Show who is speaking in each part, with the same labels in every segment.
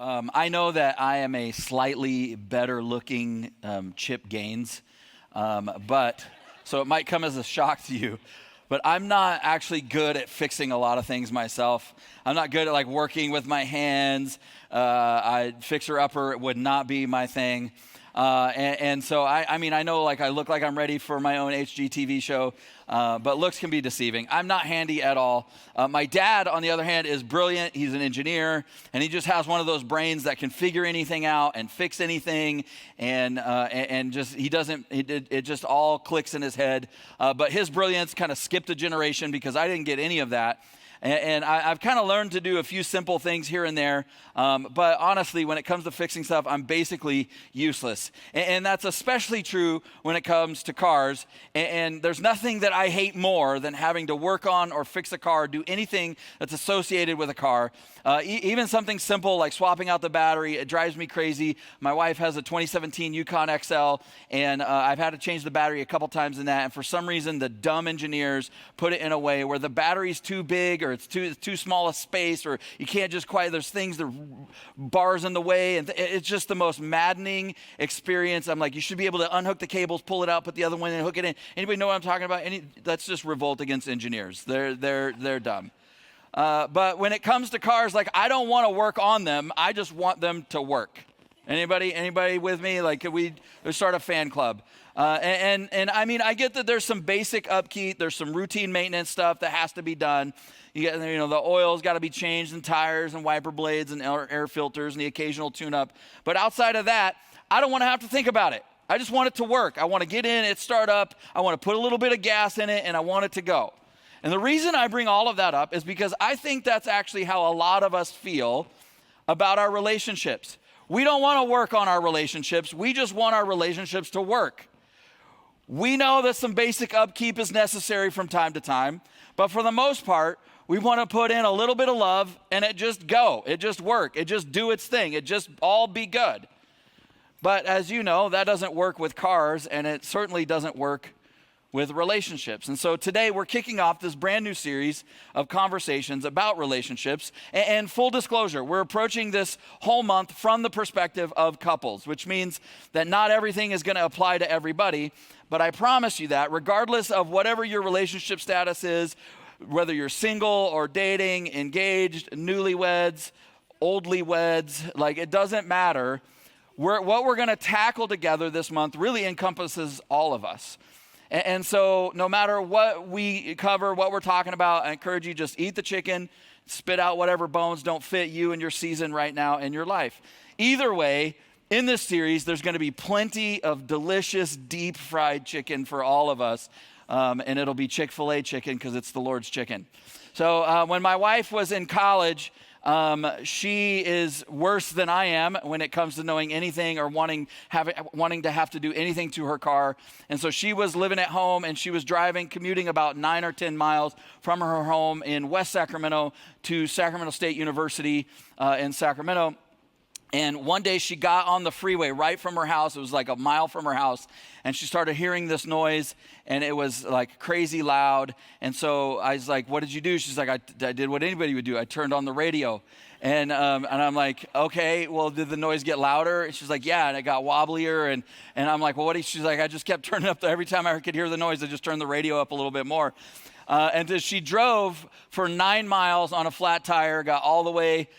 Speaker 1: I know that I am a slightly better looking Chip Gaines, so it might come as a shock to you, but I'm not actually good at fixing a lot of things myself. I'm not good at like working with my hands. Fixer-upper would not be my thing. So I know like I look like I'm ready for my own HGTV show, but looks can be deceiving. I'm not handy at all. My dad, on the other hand, is brilliant. He's an engineer, and he just has one of those brains that can figure anything out and fix anything, it just all clicks in his head. But his brilliance kind of skipped a generation because I didn't get any of that. I've kind of learned to do a few simple things here and there, but honestly, when it comes to fixing stuff, I'm basically useless. And that's especially true when it comes to cars. And there's nothing that I hate more than having to work on or fix a car, do anything that's associated with a car. Even something simple like swapping out the battery, it drives me crazy. My wife has a 2017 Yukon XL, and I've had to change the battery a couple times in that. And for some reason, the dumb engineers put it in a way where the battery's too big or it's too small a space, or you can't just quite, there's things, there are bars in the way, and it's just the most maddening experience. I'm like, you should be able to unhook the cables, pull it out, put the other one in, hook it in. Anybody know what I'm talking about? That's just revolt against engineers. They're dumb. But when it comes to cars, like I don't want to work on them. I just want them to work. Anybody with me? Like, could we start a fan club? I mean, I get that there's some basic upkeep, there's some routine maintenance stuff that has to be done. The oil's got to be changed, and tires and wiper blades and air filters and the occasional tune-up. But outside of that, I don't want to have to think about it. I just want it to work. I want to get in, it start up. I want to put a little bit of gas in it, and I want it to go. And the reason I bring all of that up is because I think that's actually how a lot of us feel about our relationships. We don't want to work on our relationships. We just want our relationships to work. We know that some basic upkeep is necessary from time to time, but for the most part, we want to put in a little bit of love and it just go. It just work. It just do its thing. It just all be good. But as you know, that doesn't work with cars, and it certainly doesn't work with relationships. And so today we're kicking off this brand new series of conversations about relationships. And full disclosure, we're approaching this whole month from the perspective of couples, which means that not everything is going to apply to everybody. But I promise you that regardless of whatever your relationship status is, whether you're single or dating, engaged, newlyweds, oldly weds, like it doesn't matter. What we're going to tackle together this month really encompasses all of us. And so no matter what we cover, what we're talking about, I encourage you just eat the chicken, spit out whatever bones don't fit you and your season right now in your life. Either way, in this series, there's going to be plenty of delicious deep fried chicken for all of us. And it'll be Chick-fil-A chicken because it's the Lord's chicken. So when my wife was in college, she is worse than I am when it comes to knowing anything or wanting to have to do anything to her car. And so she was living at home, and she was commuting about 9 or 10 miles from her home in West Sacramento to Sacramento State University in Sacramento. And one day she got on the freeway right from her house. It was like a mile from her house. And she started hearing this noise, and it was like crazy loud. And so I was like, what did you do? She's like, I did what anybody would do. I turned on the radio. And I'm like, okay, well, did the noise get louder? And she's like, yeah, and it got wobblier. And I'm like, well, she's like, I just kept turning up. Every time I could hear the noise, I just turned the radio up a little bit more. And she drove for 9 miles on a flat tire, got all the way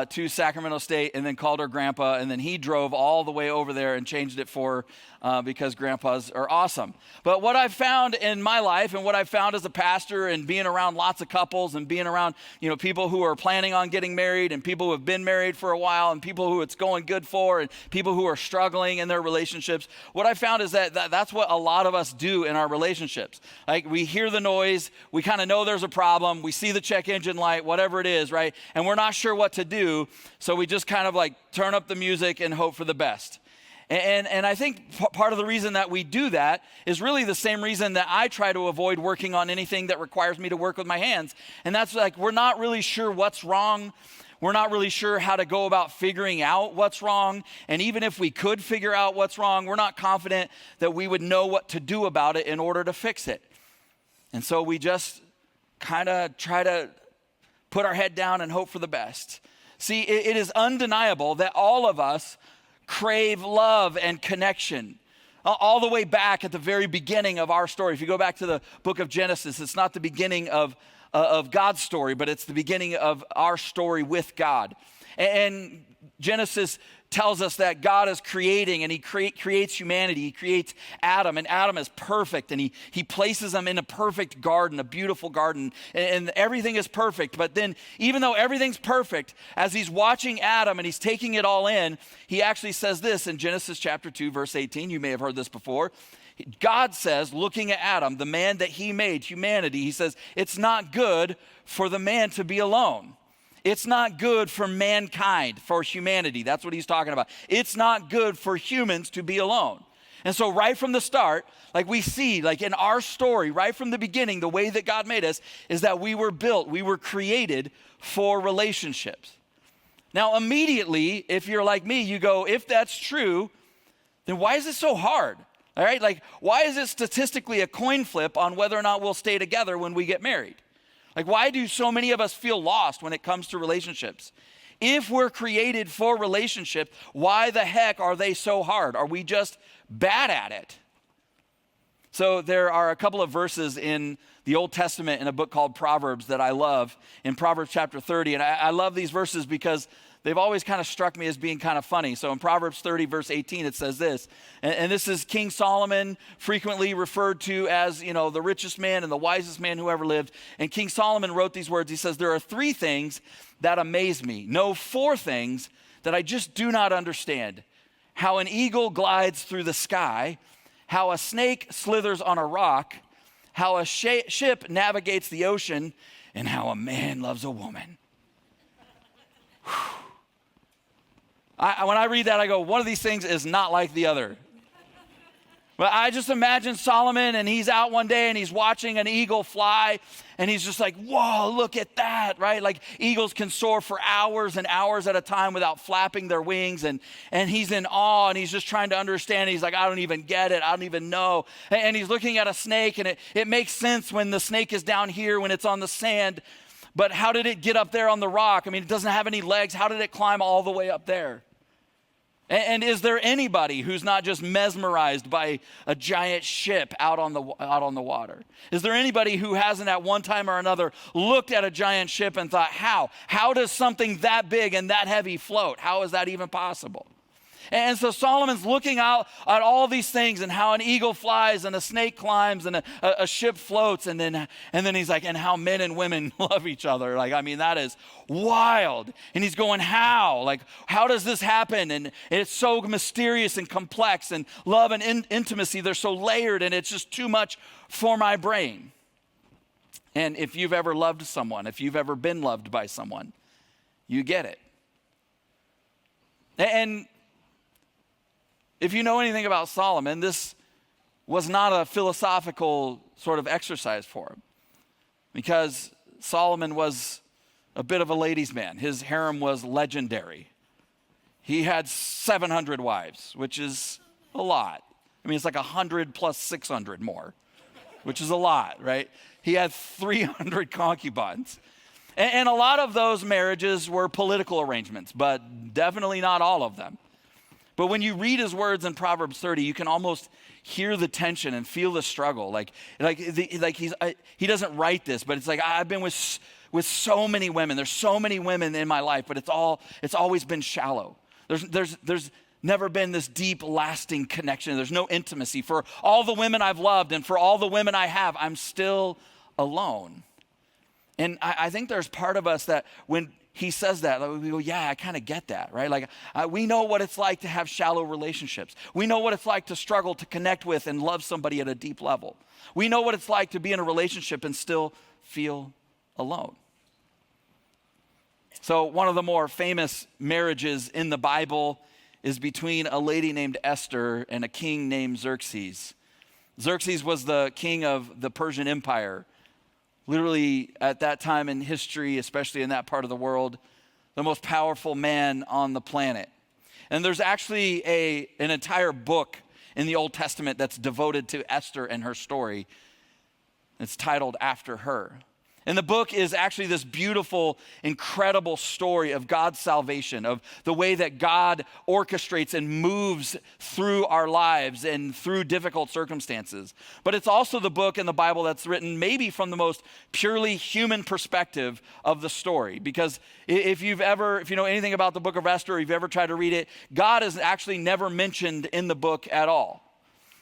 Speaker 1: to Sacramento State, and then called her grandpa, and then he drove all the way over there and changed it for her because grandpas are awesome. But what I've found in my life, and what I've found as a pastor and being around lots of couples and being around people who are planning on getting married and people who have been married for a while and people who it's going good for and people who are struggling in their relationships, what I found is that's what a lot of us do in our relationships. Like, we hear the noise, we kind of know there's a problem, we see the check engine light, whatever it is, right? And we're not sure what to do, so we just kind of like turn up the music and hope for the best. And I think part of the reason that we do that is really the same reason that I try to avoid working on anything that requires me to work with my hands. And that's like, we're not really sure what's wrong. We're not really sure how to go about figuring out what's wrong. And even if we could figure out what's wrong, we're not confident that we would know what to do about it in order to fix it. And so we just kind of try to put our head down and hope for the best. See, it is undeniable that all of us crave love and connection. All the way back at the very beginning of our story. If you go back to the book of Genesis, it's not the beginning of God's story, but it's the beginning of our story with God. And Genesis tells us that God is creating, and he creates humanity. He creates Adam, and Adam is perfect, and he places him in a perfect garden, a beautiful garden, and everything is perfect. But then, even though everything's perfect, as he's watching Adam and he's taking it all in, he actually says this in Genesis chapter 2, verse 18. You may have heard this before. God says, looking at Adam, the man that he made, humanity, he says, it's not good for the man to be alone. It's not good for mankind, for humanity. That's what he's talking about. It's not good for humans to be alone. And so right from the start, like we see, like in our story, right from the beginning, the way that God made us is that we were built, we were created for relationships. Now, immediately, if you're like me, you go, if that's true, then why is it so hard? All right, like why is it statistically a coin flip on whether or not we'll stay together when we get married? Like, why do so many of us feel lost when it comes to relationships? If we're created for relationship, why the heck are they so hard? Are we just bad at it? So there are a couple of verses in the Old Testament in a book called Proverbs that I love, in Proverbs chapter 30. And I love these verses because they've always kind of struck me as being kind of funny. So in Proverbs 30, verse 18, it says this, and this is King Solomon, frequently referred to as, the richest man and the wisest man who ever lived. And King Solomon wrote these words. He says, there are 3 things that amaze me. No, 4 things that I just do not understand. How an eagle glides through the sky, how a snake slithers on a rock, how a ship navigates the ocean, and how a man loves a woman. When I read that, I go, one of these things is not like the other. But I just imagine Solomon, and he's out one day, and he's watching an eagle fly, and he's just like, whoa, look at that, right? Like eagles can soar for hours and hours at a time without flapping their wings, and he's in awe, and he's just trying to understand. He's like, I don't even get it. I don't even know. And he's looking at a snake, and it makes sense when the snake is down here, when it's on the sand. But how did it get up there on the rock? I mean, it doesn't have any legs. How did it climb all the way up there? And is there anybody who's not just mesmerized by a giant ship out on the water? Is there anybody who hasn't at one time or another looked at a giant ship and thought, how does something that big and that heavy float? How is that even possible? And so Solomon's looking out at all these things and how an eagle flies and a snake climbs and a ship floats. And then he's like, and how men and women love each other. Like, I mean, that is wild. And he's going, how? Like, how does this happen? And it's so mysterious and complex, and love and intimacy, they're so layered, and it's just too much for my brain. And if you've ever loved someone, if you've ever been loved by someone, you get it. And if you know anything about Solomon, this was not a philosophical sort of exercise for him, because Solomon was a bit of a ladies' man. His harem was legendary. He had 700 wives, which is a lot. I mean, it's like 100 plus 600 more, which is a lot, right? He had 300 concubines. And a lot of those marriages were political arrangements, but definitely not all of them. But when you read his words in Proverbs 30, you can almost hear the tension and feel the struggle. He doesn't write this, but it's like, I've been with so many women. There's so many women in my life, but it's always been shallow. There's never been this deep, lasting connection. There's no intimacy. For all the women I've loved and for all the women I have, I'm still alone. And I think there's part of us that when he says that, we go, yeah, I kind of get that, right? Like, we know what it's like to have shallow relationships. We know what it's like to struggle to connect with and love somebody at a deep level. We know what it's like to be in a relationship and still feel alone. So one of the more famous marriages in the Bible is between a lady named Esther and a king named Xerxes. Xerxes was the king of the Persian Empire. Literally, at that time in history, especially in that part of the world, the most powerful man on the planet. And there's actually an entire book in the Old Testament that's devoted to Esther and her story. It's titled after her. And the book is actually this beautiful, incredible story of God's salvation, of the way that God orchestrates and moves through our lives and through difficult circumstances. But it's also the book in the Bible that's written maybe from the most purely human perspective of the story. Because if you know anything about the book of Esther, or you've ever tried to read it, God is actually never mentioned in the book at all.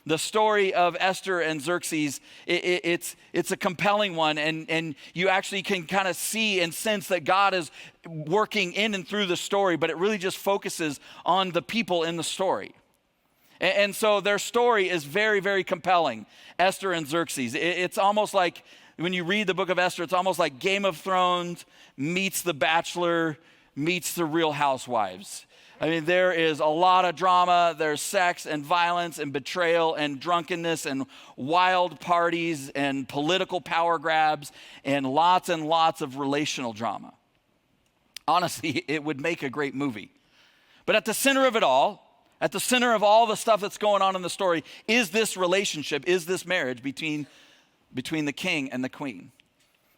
Speaker 1: The story of Esther and Xerxes, it's a compelling one, and you actually can kind of see and sense that God is working in and through the story, but it really just focuses on the people in the story. And so their story is very, very compelling, Esther and Xerxes. It's almost like, when you read the book of Esther, it's almost like Game of Thrones meets The Bachelor meets The Real Housewives. I mean, there is a lot of drama. There's sex and violence and betrayal and drunkenness and wild parties and political power grabs and lots of relational drama. Honestly, it would make a great movie. But at the center of it all, at the center of all the stuff that's going on in the story, is this relationship, is this marriage between the king and the queen.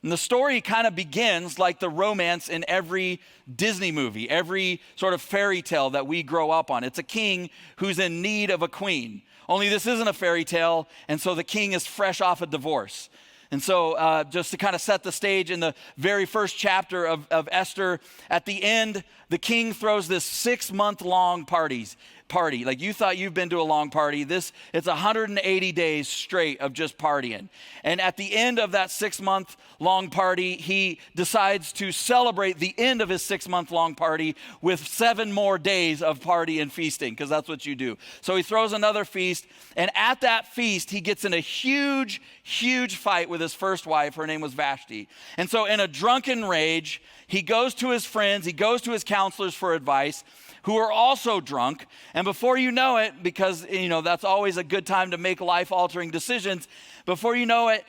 Speaker 1: And the story kind of begins like the romance in every Disney movie, every sort of fairy tale that we grow up on. It's a king who's in need of a queen. Only this isn't a fairy tale, and so the king is fresh off a divorce. And so just to kind of set the stage, in the very first chapter of Esther, at the end, the king throws this 6-month-long party. Like, you thought you've been to a long party. It's 180 days straight of just partying. And at the end of that 6-month-long party, he decides to celebrate the end of his 6-month-long party with 7 more days of party and feasting, because that's what you do. So he throws another feast, and at that feast, he gets in a huge, huge fight with his first wife. Her name was Vashti. And so in a drunken rage, he goes to his friends, he goes to his counselors for advice, who are also drunk. And before you know it, because that's always a good time to make life-altering decisions, before you know it,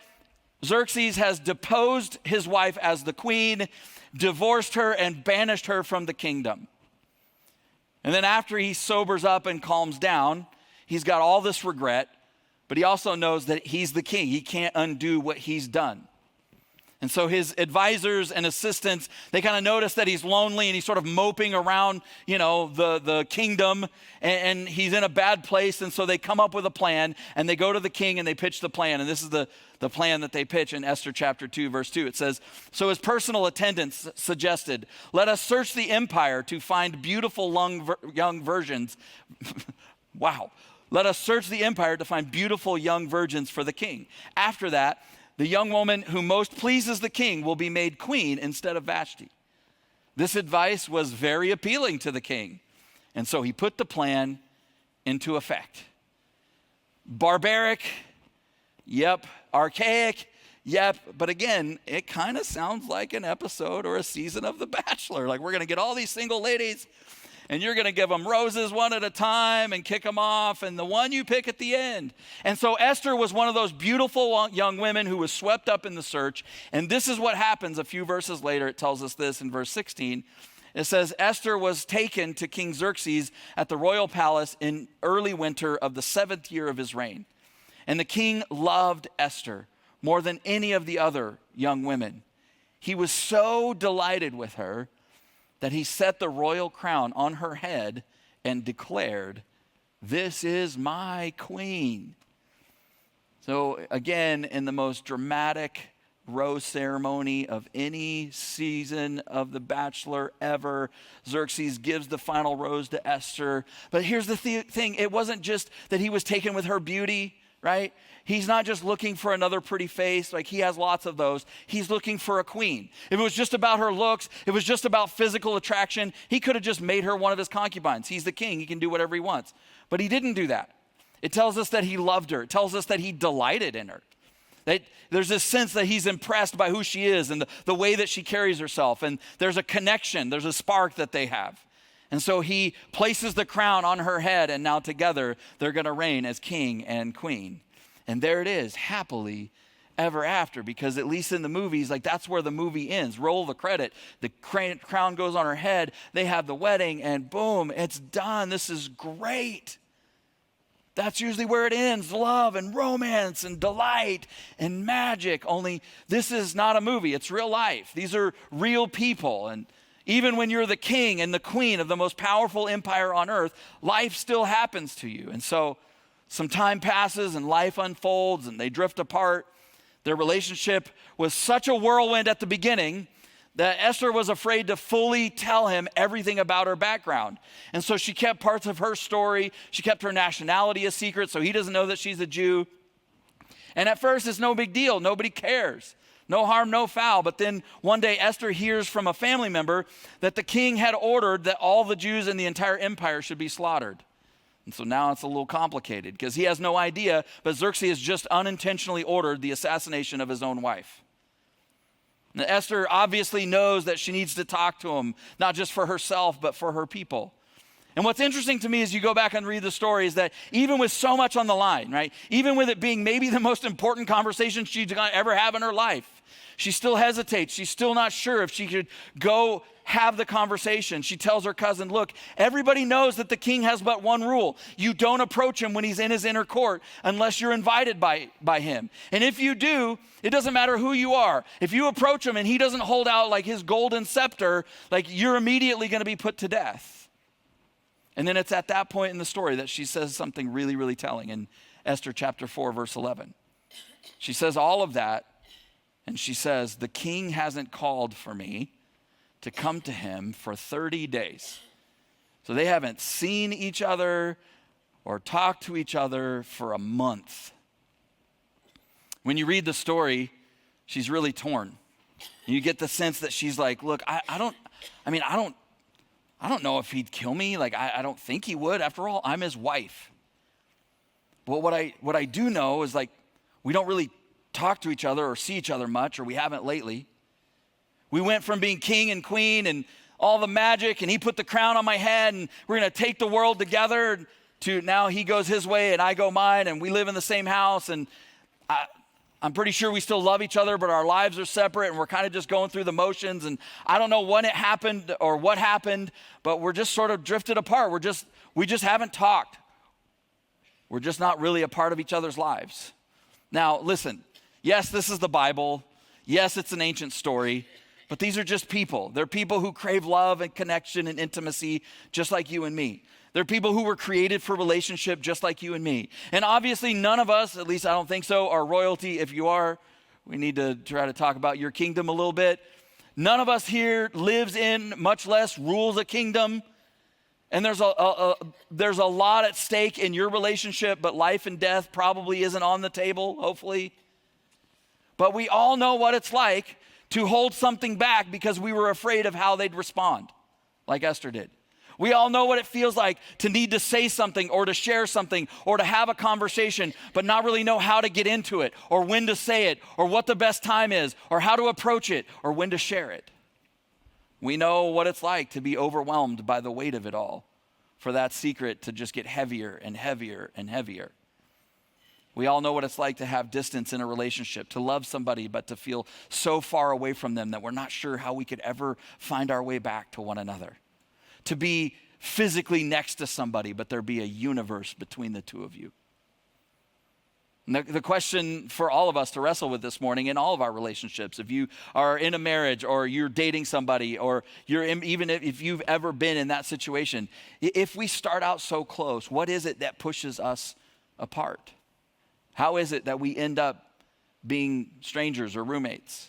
Speaker 1: Xerxes has deposed his wife as the queen, divorced her, and banished her from the kingdom. And then after he sobers up and calms down, he's got all this regret, but he also knows that he's the king. He can't undo what he's done. And so his advisors and assistants, they kind of notice that he's lonely and he's sort of moping around, the kingdom, and he's in a bad place. And so they come up with a plan, and they go to the king and they pitch the plan. And this is the plan that they pitch in Esther chapter 2, verse 2. It says, "So his personal attendants suggested, 'Let us search the empire to find beautiful young virgins.'" Wow. "Let us search the empire to find beautiful young virgins for the king. After that, the young woman who most pleases the king will be made queen instead of Vashti." This advice was very appealing to the king, and so he put the plan into effect. Barbaric, yep. Archaic, yep. But again, it kind of sounds like an episode or a season of The Bachelor. Like, we're going to get all these single ladies, and you're going to give them roses one at a time and kick them off, and the one you pick at the end. And so Esther was one of those beautiful young women who was swept up in the search. And this is what happens a few verses later. It tells us this in verse 16. It says, "Esther was taken to King Xerxes at the royal palace in early winter of the 7th year of his reign. And the king loved Esther more than any of the other young women. He was so delighted with her that he set the royal crown on her head and declared, 'This is my queen.'" So again, in the most dramatic rose ceremony of any season of The Bachelor ever, Xerxes gives the final rose to Esther. But here's the thing. It wasn't just that he was taken with her beauty, right? He's not just looking for another pretty face, like he has lots of those. He's looking for a queen. If it was just about her looks, if it was just about physical attraction, he could have just made her one of his concubines. He's the king, he can do whatever he wants. But he didn't do that. It tells us that he loved her. It tells us that he delighted in her. That there's this sense that he's impressed by who she is and the way that she carries herself. And there's a connection, there's a spark that they have. And so he places the crown on her head, and now together they're going to reign as king and queen. And there it is, happily ever after, because at least in the movies, like, that's where the movie ends. Roll the credit. The crown goes on her head. They have the wedding, and boom, it's done. This is great. That's usually where it ends, love and romance and delight and magic. Only this is not a movie, it's real life. These are real people. And even when you're the king and the queen of the most powerful empire on earth, life still happens to you. And so some time passes and life unfolds and they drift apart. Their relationship was such a whirlwind at the beginning that Esther was afraid to fully tell him everything about her background. And so she kept parts of her story. She kept her nationality a secret, so he doesn't know that she's a Jew. And at first, it's no big deal. Nobody cares. No harm, no foul. But then one day, Esther hears from a family member that the king had ordered that all the Jews in the entire empire should be slaughtered. And so now it's a little complicated because he has no idea, but Xerxes just unintentionally ordered the assassination of his own wife. Now, Esther obviously knows that she needs to talk to him, not just for herself, but for her people. And what's interesting to me as you go back and read the story is that even with so much on the line, right? Even with it being maybe the most important conversation she's going to ever have in her life, she still hesitates. She's still not sure if she could go have the conversation. She tells her cousin, look, everybody knows that the king has but one rule. You don't approach him when he's in his inner court unless you're invited by him. And if you do, it doesn't matter who you are. If you approach him and he doesn't hold out like his golden scepter, like you're immediately going to be put to death. And then it's at that point in the story that she says something really, really telling in Esther chapter 4, verse 11. She says all of that, and she says, the king hasn't called for me to come to him for 30 days. So they haven't seen each other or talked to each other for a month. When you read the story, she's really torn. You get the sense that she's like, look, I don't know if he'd kill me. Like, I don't think he would. After all, I'm his wife. But what I do know is, like, we don't really talk to each other or see each other much, or we haven't lately. We went from being king and queen and all the magic, and he put the crown on my head, and we're going to take the world together, to now he goes his way and I go mine, and we live in the same house, and I'm pretty sure we still love each other, but our lives are separate, and we're kind of just going through the motions, and I don't know when it happened or what happened, but we're just sort of drifted apart. We just haven't talked. We're just not really a part of each other's lives. Now, listen, yes, this is the Bible. Yes, it's an ancient story. But these are just people. They're people who crave love and connection and intimacy just like you and me. They're people who were created for relationship just like you and me. And obviously none of us, at least I don't think so, are royalty. If you are, we need to try to talk about your kingdom a little bit. None of us here lives in, much less rules a kingdom. And there's a lot at stake in your relationship, but life and death probably isn't on the table, hopefully. But we all know what it's like to hold something back because we were afraid of how they'd respond, like Esther did. We all know what it feels like to need to say something or to share something or to have a conversation, but not really know how to get into it or when to say it or what the best time is or how to approach it or when to share it. We know what it's like to be overwhelmed by the weight of it all, for that secret to just get heavier and heavier and heavier. We all know what it's like to have distance in a relationship, to love somebody, but to feel so far away from them that we're not sure how we could ever find our way back to one another. To be physically next to somebody, but there be a universe between the two of you. And the question for all of us to wrestle with this morning in all of our relationships, if you are in a marriage or you're dating somebody or even if you've ever been in that situation, if we start out so close, what is it that pushes us apart? How is it that we end up being strangers or roommates?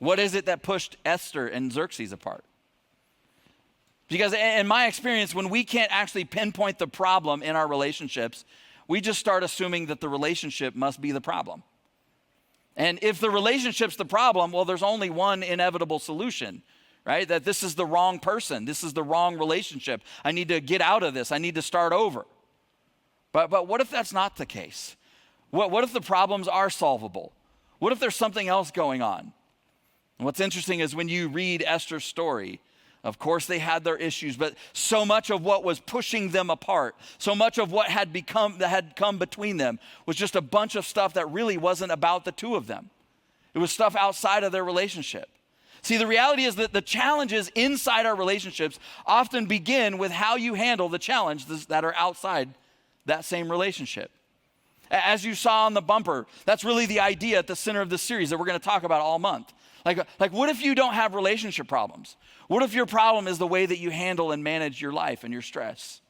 Speaker 1: What is it that pushed Esther and Xerxes apart? Because in my experience, when we can't actually pinpoint the problem in our relationships, we just start assuming that the relationship must be the problem. And if the relationship's the problem, well, there's only one inevitable solution, right? That this is the wrong person. This is the wrong relationship. I need to get out of this. I need to start over. But what if that's not the case? What if the problems are solvable? What if there's something else going on? And what's interesting is when you read Esther's story, of course they had their issues, but so much of what was pushing them apart, so much of what had come between them was just a bunch of stuff that really wasn't about the two of them. It was stuff outside of their relationship. See, the reality is that the challenges inside our relationships often begin with how you handle the challenges that are outside that same relationship. As you saw on the bumper, that's really the idea at the center of this series that we're going to talk about all month. Like what if you don't have relationship problems? What if your problem is the way that you handle and manage your life and your stress?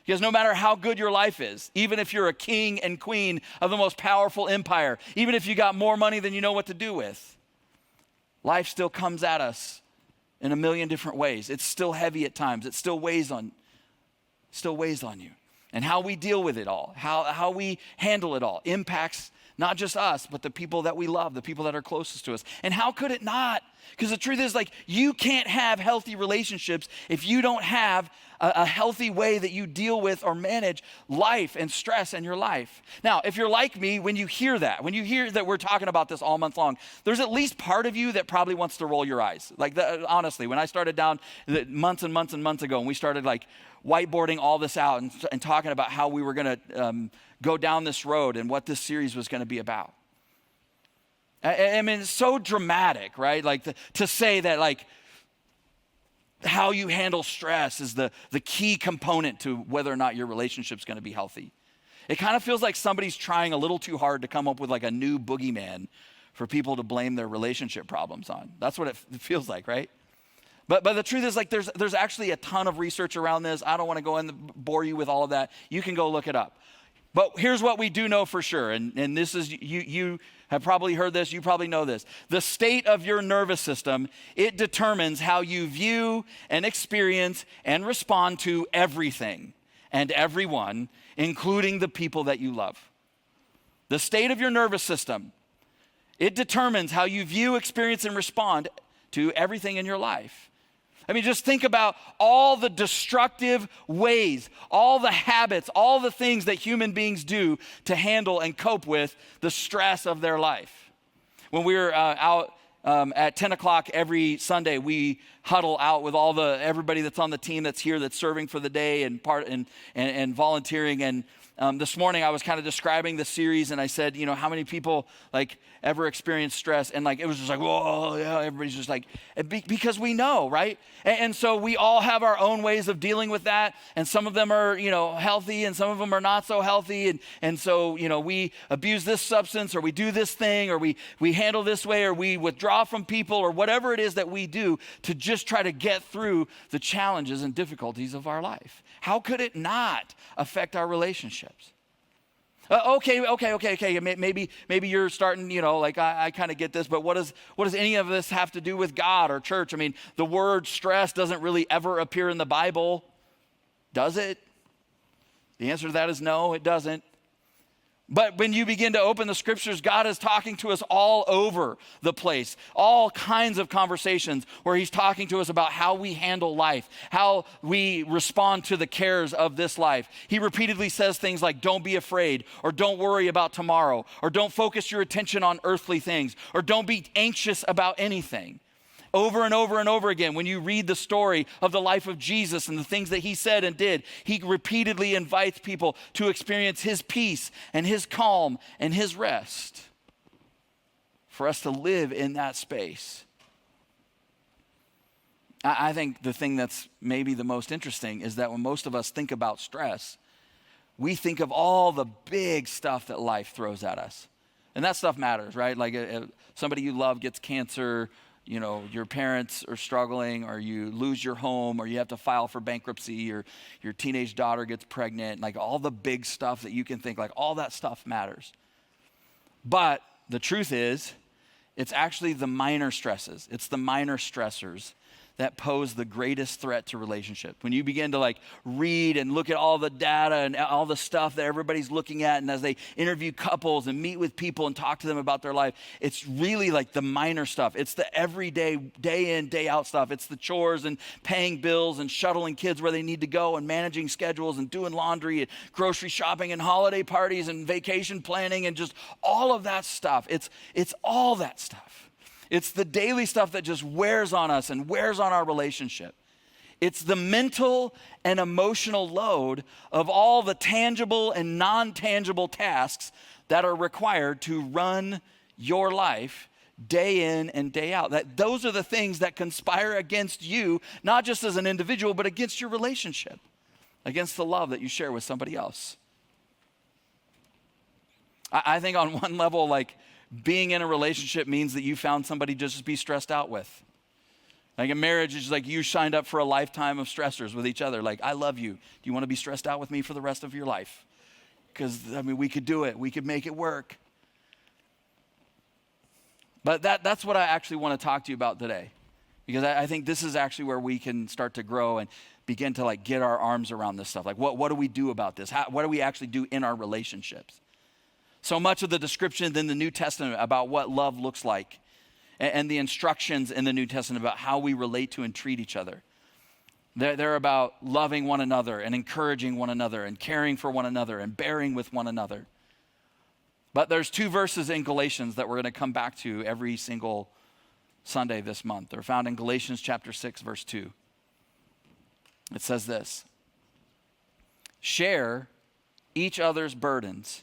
Speaker 1: Because no matter how good your life is, even if you're a king and queen of the most powerful empire, even if you got more money than you know what to do with, life still comes at us in a million different ways. It's still heavy at times. It still weighs on you. And how we deal with it all, how we handle it all impacts not just us, but the people that we love, the people that are closest to us. And how could it not? Because the truth is, like, you can't have healthy relationships if you don't have a healthy way that you deal with or manage life and stress in your life. Now, if you're like me, when you hear that we're talking about this all month long, there's at least part of you that probably wants to roll your eyes. Like, honestly, when I started down months and months and months ago, and we started like whiteboarding all this out and talking about how we were going to go down this road and what this series was going to be about. I mean, it's so dramatic, right? Like to say that, like, how you handle stress is the key component to whether or not your relationship's going to be healthy. It kind of feels like somebody's trying a little too hard to come up with like a new boogeyman for people to blame their relationship problems on. That's what it feels like, right? But the truth is, like, there's actually a ton of research around this. I don't want to go in and bore you with all of that. You can go look it up. But here's what we do know for sure, and this is, you have probably heard this, you probably know this. The state of your nervous system, it determines how you view and experience and respond to everything and everyone, including the people that you love. The state of your nervous system, it determines how you view, experience, and respond to everything in your life. I mean, just think about all the destructive ways, all the habits, all the things that human beings do to handle and cope with the stress of their life. When we were out at 10 o'clock every Sunday, we huddle out with everybody that's on the team that's here, that's serving for the day and volunteering. And this morning I was kind of describing the series, and I said, you know, how many people like ever experience stress? And like, it was just like, whoa, yeah, everybody's just like, because we know, right? And so we all have our own ways of dealing with that. And some of them are, you know, healthy, and some of them are not so healthy. And so, you know, we abuse this substance, or we do this thing, or we handle this way, or we withdraw from people, or whatever it is that we do to just try to get through the challenges and difficulties of our life. How could it not affect our relationships? Okay. Maybe you're starting, you know, like I kind of get this, but what does any of this have to do with God or church? I mean, the word stress doesn't really ever appear in the Bible, does it? The answer to that is no, it doesn't. But when you begin to open the scriptures, God is talking to us all over the place. All kinds of conversations where he's talking to us about how we handle life, how we respond to the cares of this life. He repeatedly says things like, don't be afraid, or don't worry about tomorrow, or don't focus your attention on earthly things, or don't be anxious about anything. Over and over and over again, when you read the story of the life of Jesus and the things that he said and did, he repeatedly invites people to experience his peace and his calm and his rest, for us to live in that space. I think the thing that's maybe the most interesting is that when most of us think about stress, we think of all the big stuff that life throws at us. And that stuff matters, right? Like somebody you love gets cancer, you know, your parents are struggling, or you lose your home, or you have to file for bankruptcy, or your teenage daughter gets pregnant, like all the big stuff that you can think, like all that stuff matters. But the truth is, it's actually the minor stresses. It's the minor stressors that pose the greatest threat to relationship. When you begin to like read and look at all the data and all the stuff that everybody's looking at, and as they interview couples and meet with people and talk to them about their life, it's really like the minor stuff. It's the everyday, day in, day out stuff. It's the chores and paying bills and shuttling kids where they need to go and managing schedules and doing laundry and grocery shopping and holiday parties and vacation planning and just all of that stuff. It's all that stuff. It's the daily stuff that just wears on us and wears on our relationship. It's the mental and emotional load of all the tangible and non-tangible tasks that are required to run your life day in and day out. Those are the things that conspire against you, not just as an individual, but against your relationship, against the love that you share with somebody else. I think on one level, like being in a relationship means that you found somebody just to be stressed out with. Like a marriage is like you signed up for a lifetime of stressors with each other. Like, I love you. Do you want to be stressed out with me for the rest of your life? Because, we could do it. We could make it work. But that's what I actually want to talk to you about today. Because I think this is actually where we can start to grow and begin to like get our arms around this stuff. Like, what do we do about this? What do we actually do in our relationships? So much of the description in the New Testament about what love looks like and the instructions in the New Testament about how we relate to and treat each other. They're about loving one another and encouraging one another and caring for one another and bearing with one another. But there's 2 verses in Galatians that we're going to come back to every single Sunday this month. They're found in Galatians chapter 6, verse 2. It says this: share each other's burdens,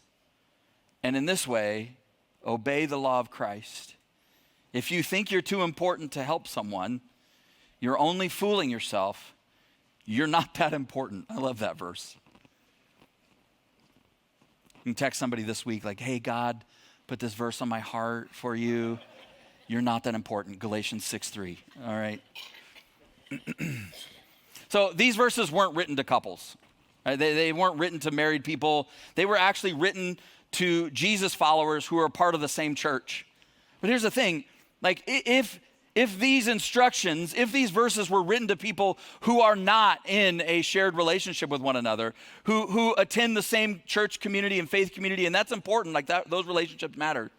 Speaker 1: and in this way, obey the law of Christ. If you think you're too important to help someone, you're only fooling yourself. You're not that important. I love that verse. You can text somebody this week like, hey, God put this verse on my heart for you. You're not that important. Galatians 6:3. All right. So these verses weren't written to couples. Right? They weren't written to married people. They were actually written to Jesus followers who are part of the same church. But here's the thing. Like, if these instructions, if these verses were written to people who are not in a shared relationship with one another, who attend the same church community and faith community, and that's important, like that, those relationships matter.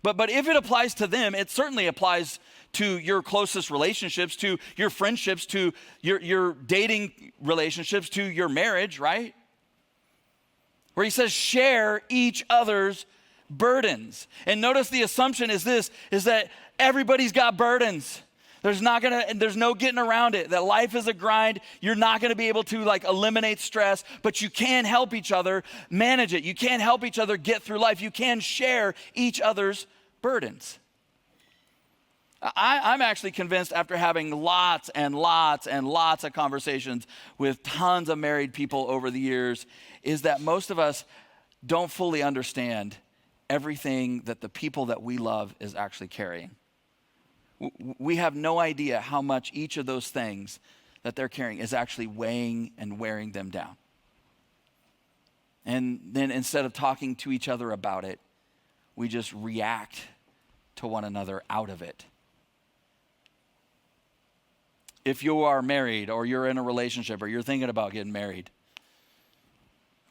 Speaker 1: But if it applies to them, it certainly applies to your closest relationships, to your friendships, to your dating relationships, to your marriage, right? Where he says, share each other's burdens. And notice the assumption is that everybody's got burdens. There's no getting around it. That life is a grind. You're not going to be able to like eliminate stress, but you can help each other manage it. You can help each other get through life. You can share each other's burdens. I'm actually convinced, after having lots and lots and lots of conversations with tons of married people over the years, is that most of us don't fully understand everything that the people that we love is actually carrying. We have no idea how much each of those things that they're carrying is actually weighing and wearing them down. And then instead of talking to each other about it, we just react to one another out of it. If you are married, or you're in a relationship, or you're thinking about getting married,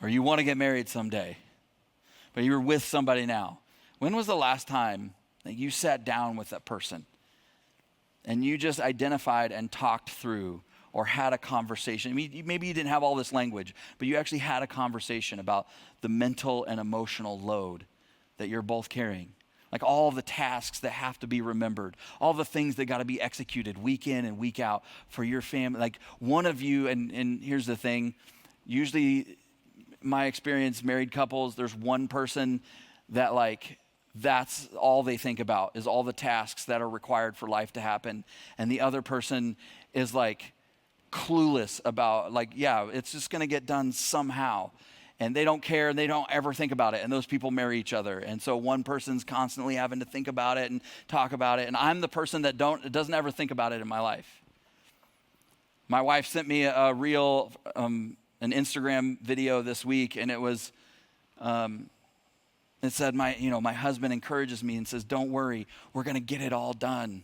Speaker 1: or you want to get married someday, but you're with somebody now, when was the last time that you sat down with that person and you just identified and talked through or had a conversation? I mean, maybe you didn't have all this language, but you actually had a conversation about the mental and emotional load that you're both carrying. Like all the tasks that have to be remembered, all the things that got to be executed week in and week out for your family. Like one of you, and here's the thing, usually my experience, married couples, there's one person that like, that's all they think about is all the tasks that are required for life to happen. And the other person is like clueless about like, yeah, it's just going to get done somehow. And they don't care and they don't ever think about it. And those people marry each other. And so one person's constantly having to think about it and talk about it. And I'm the person that doesn't ever think about it in my life. My wife sent me a reel, an Instagram video this week, and it was, it said, my husband encourages me and says, don't worry, we're going to get it all done.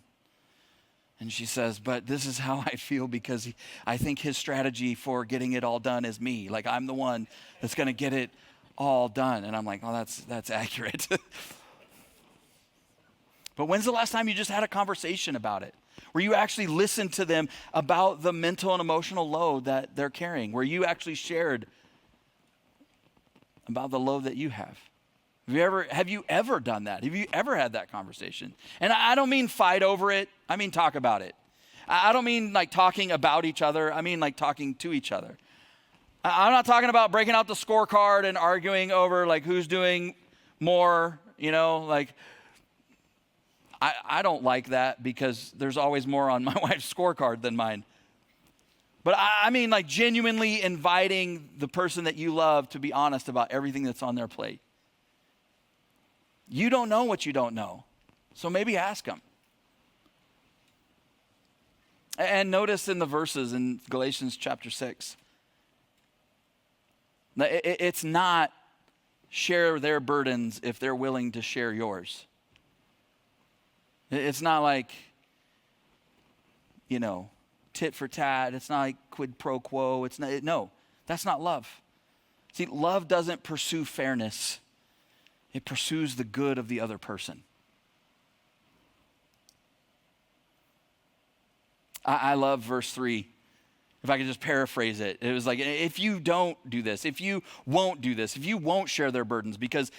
Speaker 1: And she says, but this is how I feel because I think his strategy for getting it all done is me. Like I'm the one that's going to get it all done. And I'm like, oh, that's accurate. But when's the last time you just had a conversation about it? Where you actually listened to them about the mental and emotional load that they're carrying? Where you actually shared about the load that you have? Have you ever done that? Have you ever had that conversation? And I don't mean fight over it. I mean talk about it. I don't mean like talking about each other. I mean like talking to each other. I'm not talking about breaking out the scorecard and arguing over like who's doing more, like I don't like that because there's always more on my wife's scorecard than mine. But I mean like genuinely inviting the person that you love to be honest about everything that's on their plate. You don't know what you don't know. So maybe ask them. And notice in the verses in Galatians chapter 6, it's not share their burdens if they're willing to share yours. It's not like, tit for tat. It's not like quid pro quo. No, that's not love. See, love doesn't pursue fairness. It pursues the good of the other person. I love verse 3. If I could just paraphrase it, it was like, if you don't do this, if you won't do this, if you won't share their burdens because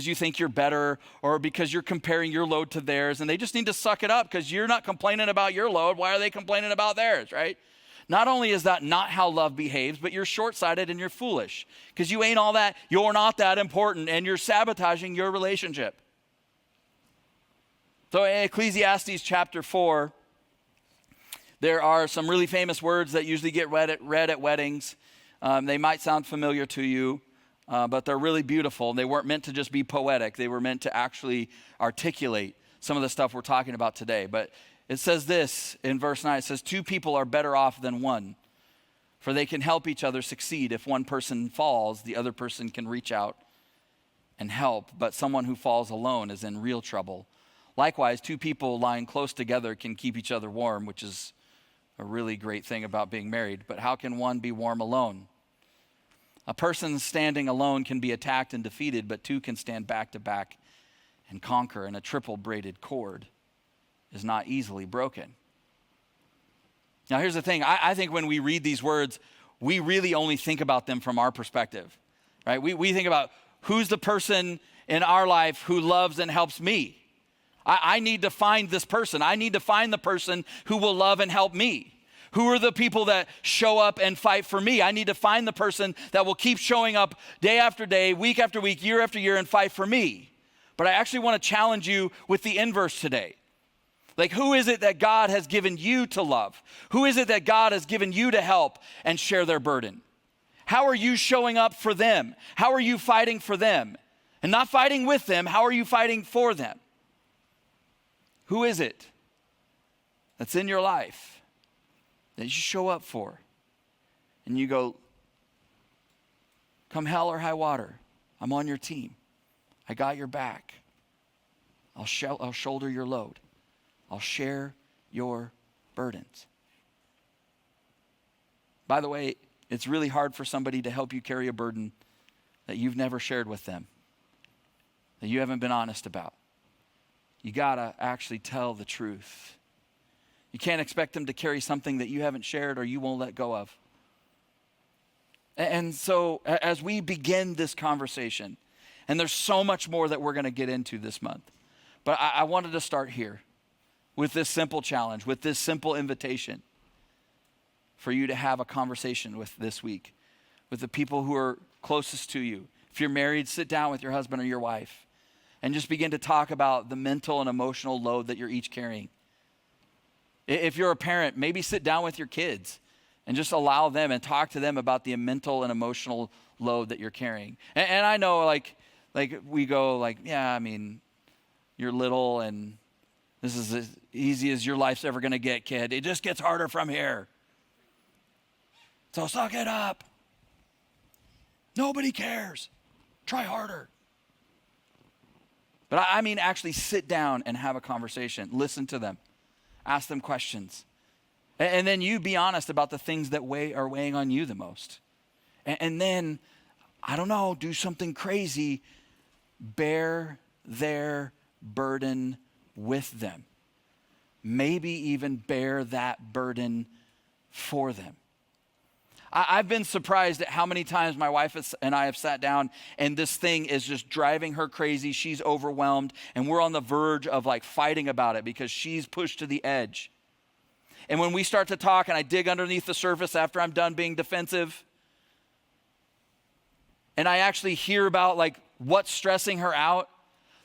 Speaker 1: you think you're better or because you're comparing your load to theirs, and they just need to suck it up because you're not complaining about your load. Why are they complaining about theirs, right? Not only is that not how love behaves, but you're short-sighted and you're foolish because you ain't all that, you're not that important, and you're sabotaging your relationship. So in Ecclesiastes chapter 4, there are some really famous words that usually get read at weddings. They might sound familiar to you, but they're really beautiful. They weren't meant to just be poetic. They were meant to actually articulate some of the stuff we're talking about today. But it says this in verse 9. It says, 2 people are better off than one, for they can help each other succeed. If one person falls, the other person can reach out and help. But someone who falls alone is in real trouble. Likewise, 2 people lying close together can keep each other warm, which is a really great thing about being married. But how can one be warm alone? A person standing alone can be attacked and defeated, but 2 can stand back to back and conquer. And a triple braided cord is not easily broken. Now here's the thing. I think when we read these words, we really only think about them from our perspective, right? We think about who's the person in our life who loves and helps me. I need to find this person. I need to find the person who will love and help me. Who are the people that show up and fight for me? I need to find the person that will keep showing up day after day, week after week, year after year, and fight for me. But I actually want to challenge you with the inverse today. Like, who is it that God has given you to love? Who is it that God has given you to help and share their burden? How are you showing up for them? How are you fighting for them? And not fighting with them, how are you fighting for them? Who is it that's in your life that you show up for? And you go, come hell or high water, I'm on your team. I got your back. I'll shoulder your load. I'll share your burdens. By the way, it's really hard for somebody to help you carry a burden that you've never shared with them, that you haven't been honest about. You gotta actually tell the truth. You can't expect them to carry something that you haven't shared or you won't let go of. And so as we begin this conversation, and there's so much more that we're gonna get into this month, but I wanted to start here with this simple challenge, with this simple invitation for you to have a conversation with this week, with the people who are closest to you. If you're married, sit down with your husband or your wife and just begin to talk about the mental and emotional load that you're each carrying. If you're a parent, maybe sit down with your kids and just allow them and talk to them about the mental and emotional load that you're carrying. And I know like we go like, yeah, I mean, you're little and this is as easy as your life's ever gonna get, kid. It just gets harder from here. So suck it up. Nobody cares. Try harder. But I mean actually sit down and have a conversation. Listen to them. Ask them questions. And then you be honest about the things that are weighing on you the most. And then, I don't know, do something crazy. Bear their burden with them. Maybe even bear that burden for them. I've been surprised at how many times my wife and I have sat down and this thing is just driving her crazy. She's overwhelmed and we're on the verge of like fighting about it because she's pushed to the edge. And when we start to talk and I dig underneath the surface after I'm done being defensive and I actually hear about like what's stressing her out,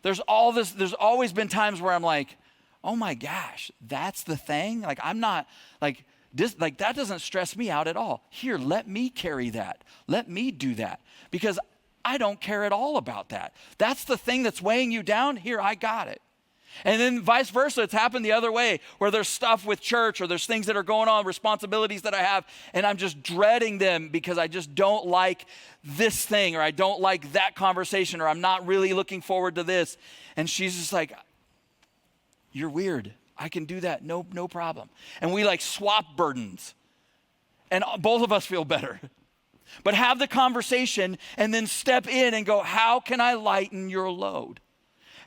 Speaker 1: there's always been times where I'm like, oh my gosh, that's the thing? Like I'm not like, that doesn't stress me out at all. Here, let me carry that. Let me do that. Because I don't care at all about that. That's the thing that's weighing you down. Here, I got it. And then vice versa, it's happened the other way, where there's stuff with church or there's things that are going on, responsibilities that I have, and I'm just dreading them because I just don't like this thing, or I don't like that conversation, or I'm not really looking forward to this. And she's just like, you're weird. I can do that, no problem. And we like swap burdens, and both of us feel better. But have the conversation and then step in and go, how can I lighten your load?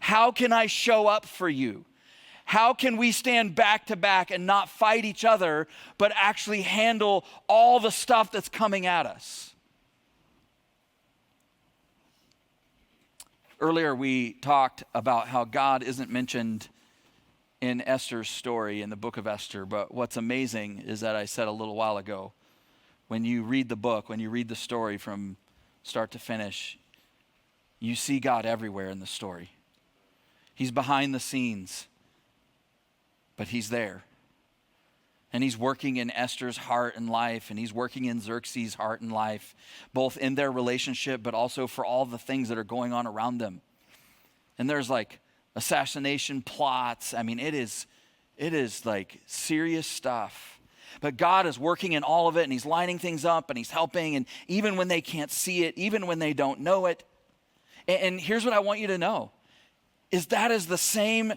Speaker 1: How can I show up for you? How can we stand back to back and not fight each other, but actually handle all the stuff that's coming at us? Earlier, we talked about how God isn't mentioned in Esther's story in the book of Esther, but what's amazing is that I said a little while ago, when you read the book, when you read the story from start to finish, you see God everywhere in the story. He's behind the scenes, but he's there. And he's working in Esther's heart and life, and he's working in Xerxes' heart and life, both in their relationship, but also for all the things that are going on around them. And there's like assassination plots. I mean, it is like serious stuff. But God is working in all of it, and he's lining things up, and he's helping, and even when they can't see it, even when they don't know it. And here's what I want you to know. Is that is the same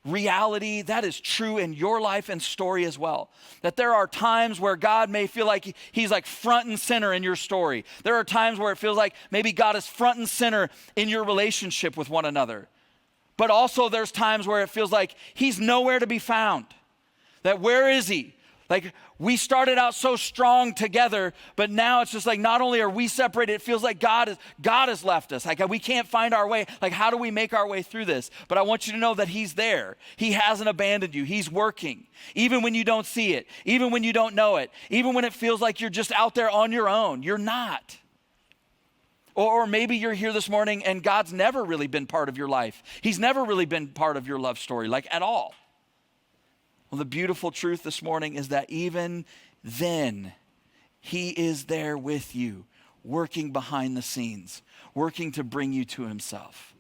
Speaker 1: reality that is true in your life and story as well. That there are times where God may feel like he's like front and center in your story. There are times where it feels like maybe God is front and center in your relationship with one another. But also there's times where it feels like he's nowhere to be found. That where is he? Like we started out so strong together, but now it's just like not only are we separated, it feels like God has left us. Like we can't find our way. Like how do we make our way through this? But I want you to know that he's there. He hasn't abandoned you. He's working. Even when you don't see it, even when you don't know it, even when it feels like you're just out there on your own, you're not. Or maybe you're here this morning and God's never really been part of your life. He's never really been part of your love story, like at all. Well, the beautiful truth this morning is that even then, he is there with you, working behind the scenes, working to bring you to himself,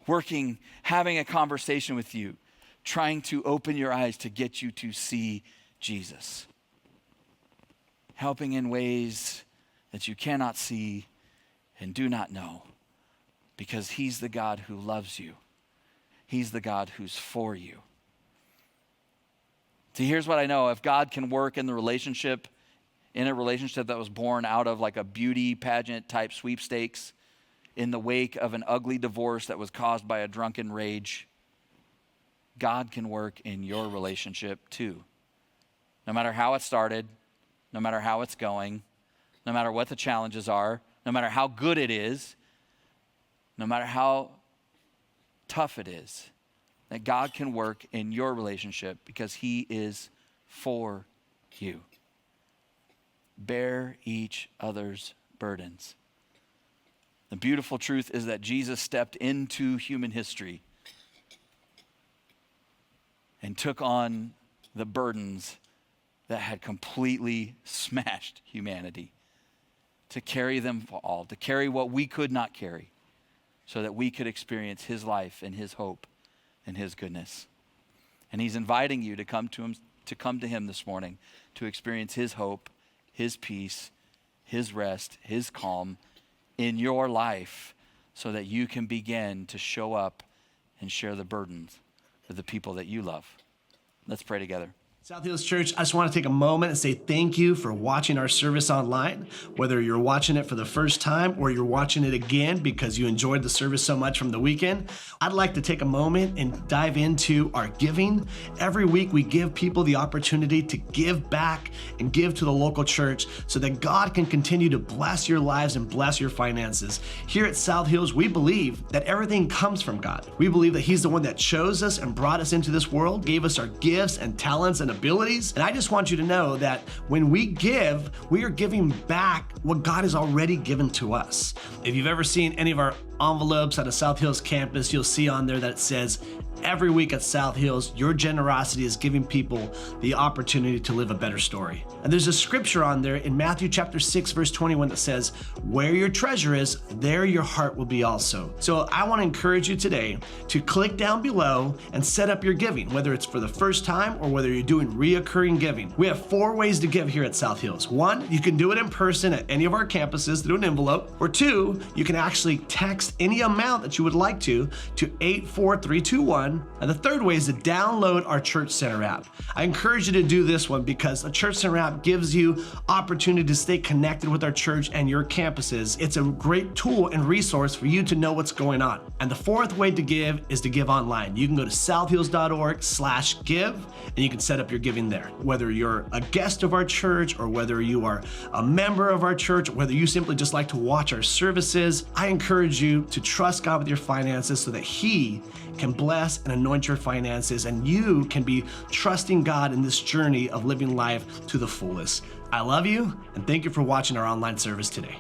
Speaker 1: working, having a conversation with you, trying to open your eyes to get you to see Jesus, helping in ways that you cannot see and do not know, because he's the God who loves you. He's the God who's for you. See, here's what I know. If God can work in a relationship that was born out of like a beauty pageant type sweepstakes in the wake of an ugly divorce that was caused by a drunken rage, God can work in your relationship too. No matter how it started, no matter how it's going, no matter what the challenges are, no matter how good it is, no matter how tough it is, that God can work in your relationship because he is for you. Bear each other's burdens. The beautiful truth is that Jesus stepped into human history and took on the burdens that had completely smashed humanity, to carry them all, to carry what we could not carry, so that we could experience his life and his hope and his goodness. And he's inviting you to come to him this morning to experience his hope, his peace, his rest, his calm in your life, so that you can begin to show up and share the burdens with the people that you love. Let's pray together.
Speaker 2: South Hills Church, I just want to take a moment and say thank you for watching our service online. Whether you're watching it for the first time or you're watching it again because you enjoyed the service so much from the weekend, I'd like to take a moment and dive into our giving. Every week we give people the opportunity to give back and give to the local church so that God can continue to bless your lives and bless your finances. Here at South Hills, we believe that everything comes from God. We believe that he's the one that chose us and brought us into this world, gave us our gifts and talents and abilities. And I just want you to know that when we give, we are giving back what God has already given to us. If you've ever seen any of our envelopes at a South Hills campus, you'll see on there that it says every week at South Hills, your generosity is giving people the opportunity to live a better story. And there's a scripture on there in Matthew chapter 6, verse 21 that says, where your treasure is, there your heart will be also. So I want to encourage you today to click down below and set up your giving, whether it's for the first time or whether you're doing reoccurring giving. We have 4 ways to give here at South Hills. 1, you can do it in person at any of our campuses through an envelope. Or 2, you can actually text any amount that you would like to 84321. And the 3rd way is to download our Church Center app. I encourage you to do this one because the Church Center app gives you opportunity to stay connected with our church and your campuses. It's a great tool and resource for you to know what's going on. And the 4th way to give is to give online. You can go to southhills.org/give and you can set up your giving there. Whether you're a guest of our church or whether you are a member of our church, or whether you simply just like to watch our services, I encourage you to trust God with your finances so that He can bless and anoint your finances and you can be trusting God in this journey of living life to the fullest. I love you and thank you for watching our online service today.